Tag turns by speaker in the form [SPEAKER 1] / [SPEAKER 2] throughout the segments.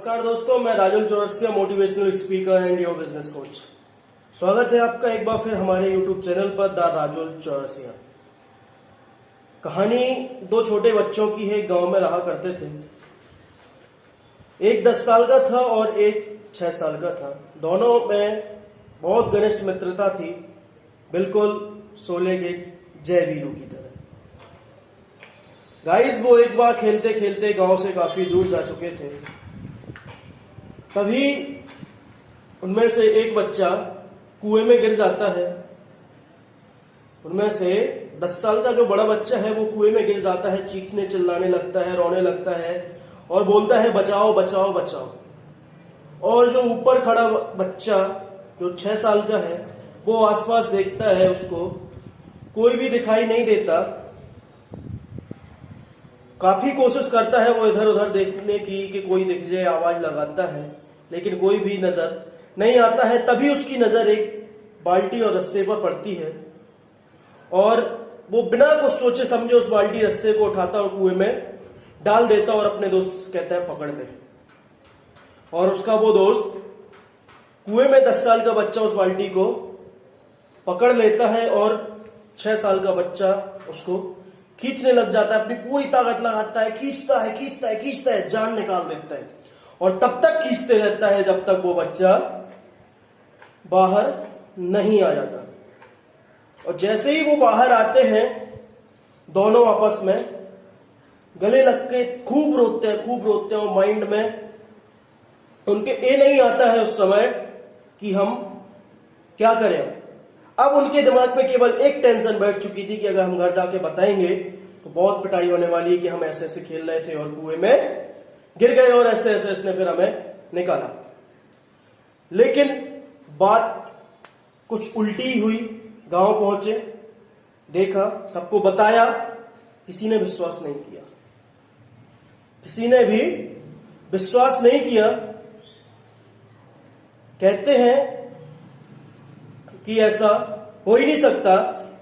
[SPEAKER 1] नमस्कार दोस्तों, मैं Rajul Chaurasia, motivational speaker and your business coach. स्वागत है आपका एक बार फिर हमारे यूट्यूब चैनल पर द राजुल चौरसिया। कहानी दो छोटे बच्चों की है। गांव में रहा करते थे। एक 10 साल का था और एक 6 साल का था। दोनों में बहुत घनिष्ठ मित्रता थी, बिल्कुल शोले के जय वीरू की तरह। गाइस, वो एक बार खेलते खेलते गांव से काफी दूर जा चुके थे। तभी उनमें से एक बच्चा कुएं में गिर जाता है। उनमें से 10 साल का जो बड़ा बच्चा है वो कुएं में गिर जाता है, चीखने चिल्लाने लगता है, रोने लगता है और बोलता है बचाओ बचाओ बचाओ। और जो ऊपर खड़ा बच्चा जो 6 साल का है वो आसपास देखता है, उसको कोई भी दिखाई नहीं देता। काफी कोशिश करता है वो इधर उधर देखने की कि कोई दिख जाए, आवाज लगाता है, लेकिन कोई भी नजर नहीं आता है। तभी उसकी नजर एक बाल्टी और रस्से पर पड़ती है और वो बिना कुछ सोचे समझे उस बाल्टी रस्से को उठाता और कुएं में डाल देता और अपने दोस्त से कहता है पकड़ ले। और उसका वो दोस्त कुएं में 10 साल का बच्चा उस बाल्टी को पकड़ लेता है और 6 साल का बच्चा उसको खींचने लग जाता है। अपनी पूरी ताकत लगाता है, खींचता है खींचता है खींचता है, जान निकाल देता है और तब तक खींचते रहता है जब तक वो बच्चा बाहर नहीं आ जाता। और जैसे ही वो बाहर आते हैं, दोनों आपस में गले लग के खूब रोते हैं और माइंड में उनके ये नहीं आता है उस समय कि हम क्या करें। अब उनके दिमाग में केवल एक टेंशन बैठ चुकी थी कि अगर हम घर जाके बताएंगे तो बहुत पिटाई होने वाली है कि हम ऐसे ऐसे खेल रहे थे और कुएं में गिर गए और ऐसे ऐसे इसने फिर हमें निकाला। लेकिन बात कुछ उल्टी हुई। गांव पहुंचे, देखा, सबको बताया, किसी ने विश्वास नहीं किया। किसी ने भी विश्वास नहीं किया। कहते हैं कि ऐसा हो ही नहीं सकता।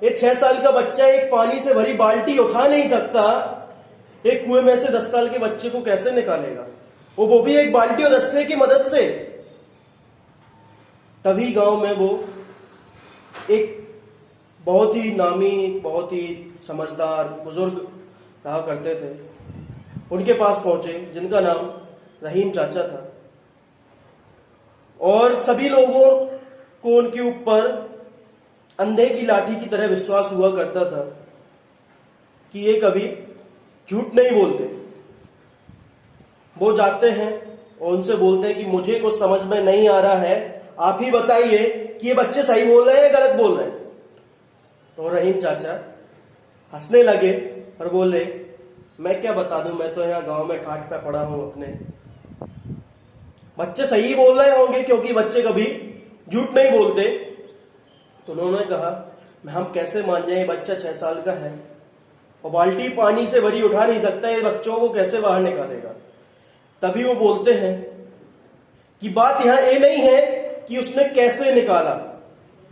[SPEAKER 1] एक 6 साल का बच्चा एक पानी से भरी बाल्टी उठा नहीं सकता, एक कुएं में से 10 साल के बच्चे को कैसे निकालेगा, वो भी एक बाल्टी और रस्से की मदद से। तभी गांव में वो एक बहुत ही नामी, बहुत ही समझदार बुजुर्ग रहा करते थे, उनके पास पहुंचे, जिनका नाम रहीम चाचा था। और सभी लोगों को उनके ऊपर अंधे की लाठी की तरह विश्वास हुआ करता था कि ये कभी झूठ नहीं बोलते। वो जाते हैं और उनसे बोलते हैं कि मुझे कुछ समझ में नहीं आ रहा है, आप ही बताइए कि ये बच्चे सही बोल रहे हैं या गलत बोल रहे हैं। तो रहीम चाचा हंसने लगे और बोले, मैं क्या बता दूं, मैं तो यहाँ गांव में खाट पे पड़ा हूं अपने। बच्चे सही बोल रहे होंगे क्योंकि बच्चे कभी झूठ नहीं बोलते। तो उन्होंने कहा, मैं हम कैसे मान जाए, बच्चा 6 साल का है और बाल्टी पानी से भरी उठा नहीं सकता, ये बच्चों को कैसे बाहर निकालेगा। तभी वो बोलते हैं कि बात यहां ये नहीं है कि उसने कैसे निकाला,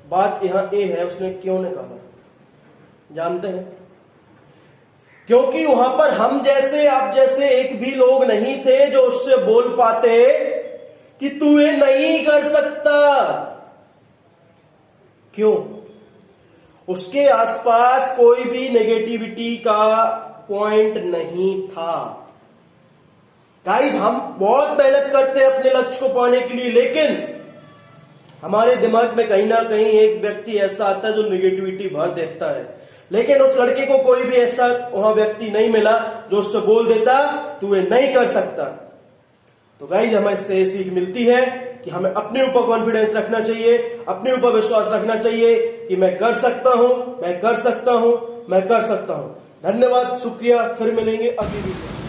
[SPEAKER 1] बात यहां ये है उसने क्यों निकाला। जानते हैं, क्योंकि वहां पर हम जैसे आप जैसे एक भी लोग नहीं थे जो उससे बोल पाते कि तू ये नहीं कर सकता। क्यों? उसके आसपास कोई भी नेगेटिविटी का पॉइंट नहीं था। गाइस, हम बहुत मेहनत करते हैं अपने लक्ष्य को पाने के लिए, लेकिन हमारे दिमाग में कहीं ना कहीं एक व्यक्ति ऐसा आता है जो नेगेटिविटी भर देता है। लेकिन उस लड़के को कोई भी ऐसा वहां व्यक्ति नहीं मिला जो उससे बोल देता तू ये नहीं कर सकता। तो गाइस, हमें इससे सीख मिलती है कि हमें अपने ऊपर कॉन्फिडेंस रखना चाहिए, अपने ऊपर विश्वास रखना चाहिए कि मैं कर सकता हूं, मैं कर सकता हूं, मैं कर सकता हूं। धन्यवाद, शुक्रिया, फिर मिलेंगे अगली वीडियो।